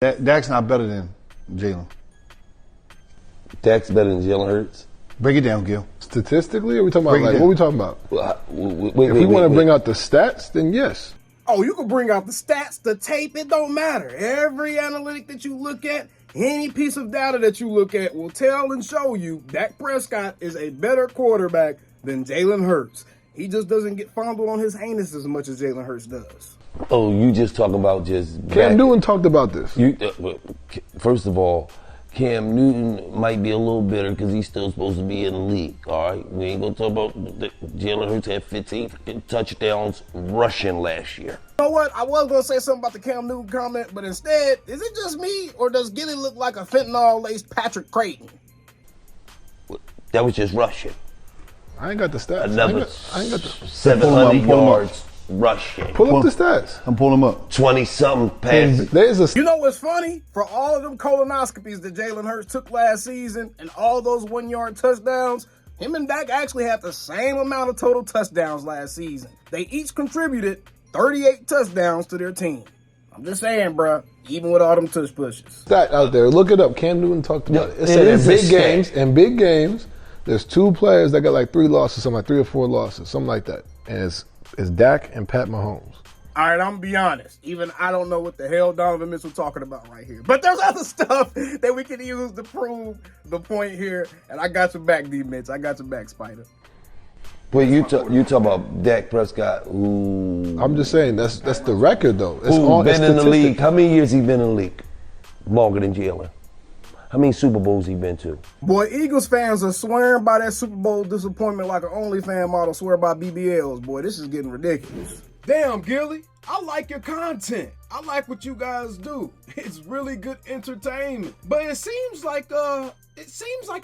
Dak's not better than Jalen. Dak's better than Jalen Hurts. Break it down, Gil. Statistically, are we talking about what are we talking about? If we want to bring out the stats, then yes. Oh, you can bring out the stats, the tape, it don't matter. Every analytic that you look at, any piece of data that you look at will tell and show you Dak Prescott is a better quarterback than Jalen Hurts. He just doesn't get fondled on his anus as much as Jalen Hurts does. Oh, you just talking about just... Cam Newton talked about this. First of all, Cam Newton might be a little bitter because he's still supposed to be in the league, all right? We ain't going to talk about Jalen Hurts had 15 touchdowns rushing last year. You know what? I was going to say something about the Cam Newton comment, but instead, is it just me, or does Gillie look like a fentanyl-laced Patrick Creighton? That was just rushing. I ain't got the stats. Another I ain't got the 700 yards rushing. Pull up the stats. I'm pulling them up. 20-something passes. You know what's funny? For all of them colonoscopies that Jalen Hurts took last season and all those 1-yard touchdowns, him and Dak actually had the same amount of total touchdowns last season. They each contributed 38 touchdowns to their team. I'm just saying, bruh, even with all them tush pushes. Stat out there. Look it up. Cam Newton talked about it. It said in big games, there's 2 players that got like 3 losses, something like 3 or 4 losses, something like that. And it's Dak and Pat Mahomes. All right, I'm gonna be honest. Even I don't know what the hell Donovan Mitchell talking about right here. But there's other stuff that we can use to prove the point here. And I got your back, D-Mitch. I got your back, Spider. But you talk about Dak Prescott, who... I'm just saying, that's the record, though. Who's been in the league? How many years he been in the league? Longer than Jalen. How many Super Bowls he been to? Boy, Eagles fans are swearing by that Super Bowl disappointment like an OnlyFans model swear by BBLs. Boy, this is getting ridiculous. Damn, Gillie, I like your content. I like what you guys do. It's really good entertainment. But it seems like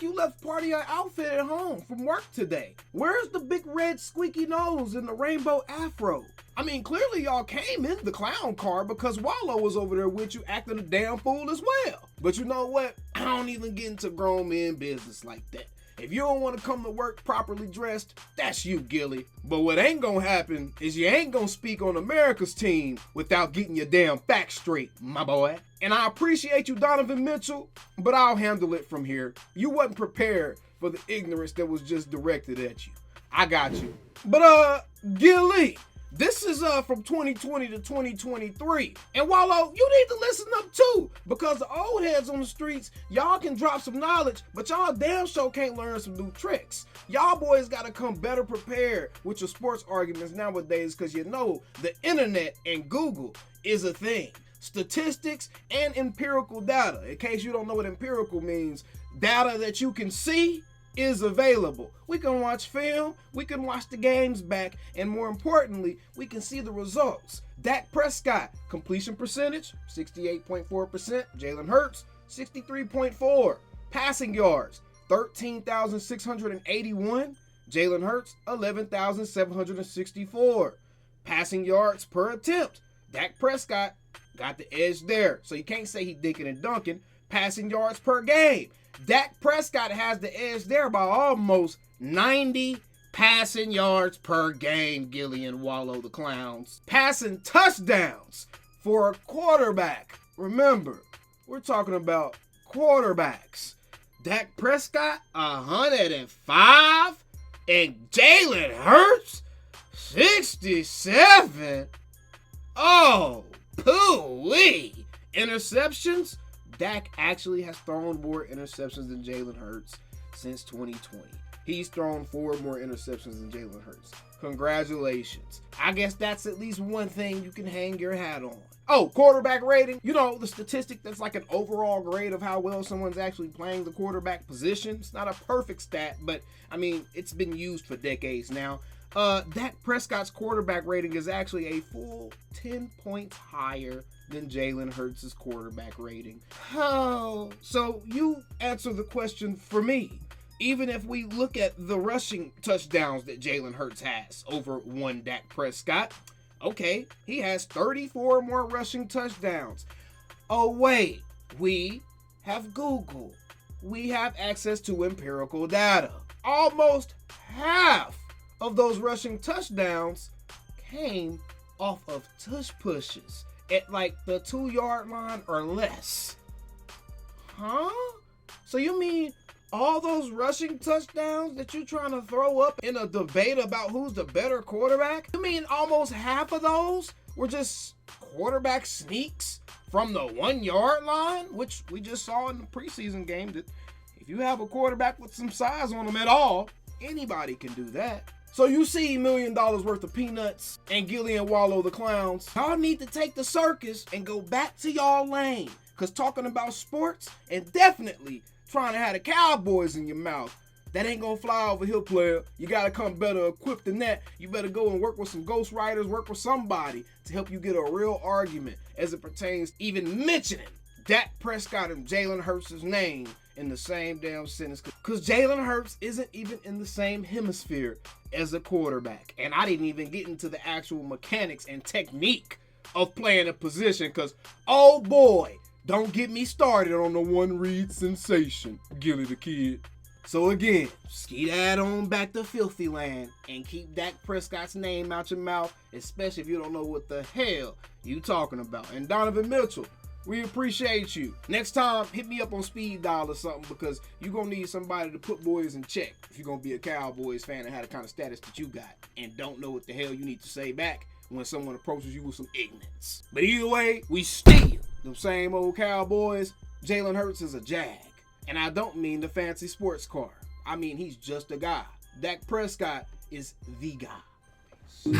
you left part of your outfit at home from work today. Where's the big red squeaky nose and the rainbow afro? I mean, clearly y'all came in the clown car because Wallo was over there with you acting a damn fool as well. But you know what? I don't even get into grown men business like that. If you don't want to come to work properly dressed, that's you, Gillie. But what ain't gonna happen is you ain't gonna speak on America's team without getting your damn facts straight, my boy. And I appreciate you, Donovan Mitchell, but I'll handle it from here. You wasn't prepared for the ignorance that was just directed at you. I got you. But Gillie, this is from 2020 to 2023. And Wallo, you need to listen up too, because the old heads on the streets, y'all can drop some knowledge, but y'all damn sure can't learn some new tricks. Y'all boys gotta come better prepared with your sports arguments nowadays, because you know the internet and Google is a thing. Statistics and empirical data. In case you don't know what empirical means, data that you can see is available. We can watch film, we can watch the games back, and more importantly, we can see the results. Dak Prescott, completion percentage, 68.4%. Jalen Hurts, 63.4%. Passing yards, 13,681. Jalen Hurts, 11,764. Passing yards per attempt. Dak Prescott got the edge there. So you can't say he dinking and dunking. Passing yards per game. Dak Prescott has the edge there by almost 90 passing yards per game, Gillie and Wallo the clowns. Passing touchdowns for a quarterback. Remember, we're talking about quarterbacks. Dak Prescott, 105, and Jalen Hurts, 67. Oh, poo-wee. Interceptions? Dak actually has thrown more interceptions than Jalen Hurts since 2020. He's thrown 4 more interceptions than Jalen Hurts. Congratulations. I guess that's at least one thing you can hang your hat on. Oh, quarterback rating. You know, the statistic that's like an overall grade of how well someone's actually playing the quarterback position. It's not a perfect stat, but I mean, it's been used for decades now. Dak Prescott's quarterback rating is actually a full 10 points higher than Jalen Hurts' quarterback rating. Oh, so you answer the question for me. Even if we look at the rushing touchdowns that Jalen Hurts has over one Dak Prescott, okay, he has 34 more rushing touchdowns. Oh wait, we have Google. We have access to empirical data. Almost half of those rushing touchdowns came off of tush pushes. at like the 2-yard line or less. Huh? So you mean all those rushing touchdowns that you're trying to throw up in a debate about who's the better quarterback? You mean almost half of those were just quarterback sneaks from the 1-yard line, which we just saw in the preseason game that if you have a quarterback with some size on him at all, anybody can do that. So you see $1 million worth of peanuts and Gillie and Wallo the clowns. Y'all need to take the circus and go back to y'all lane. Because talking about sports and definitely trying to have the Cowboys in your mouth, that ain't going to fly over here, player. You got to come better equipped than that. You better go and work with some ghostwriters, work with somebody to help you get a real argument as it pertains even mentioning Dak Prescott and Jalen Hurts' name in the same damn sentence. Because Jalen Hurts isn't even in the same hemisphere as a quarterback. And I didn't even get into the actual mechanics and technique of playing a position because, oh boy, don't get me started on the one-read sensation, Gillie the Kid. So again, ski that on back to filthy land and keep Dak Prescott's name out your mouth, especially if you don't know what the hell you talking about. And Donovan Mitchell, we appreciate you. Next time, hit me up on speed dial or something because you're going to need somebody to put boys in check if you're going to be a Cowboys fan and have the kind of status that you got and don't know what the hell you need to say back when someone approaches you with some ignorance. But either way, we still them same old Cowboys. Jalen Hurts is a jag. And I don't mean the fancy sports car. I mean he's just a guy. Dak Prescott is the guy.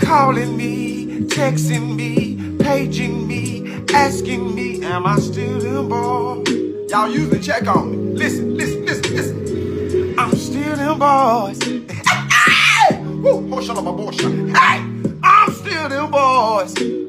Calling me, texting me, paging me, asking me, am I still them boys? Y'all usually check on me. Listen. I'm still them boys. Hey! Woo! Hey! I'm still them boys.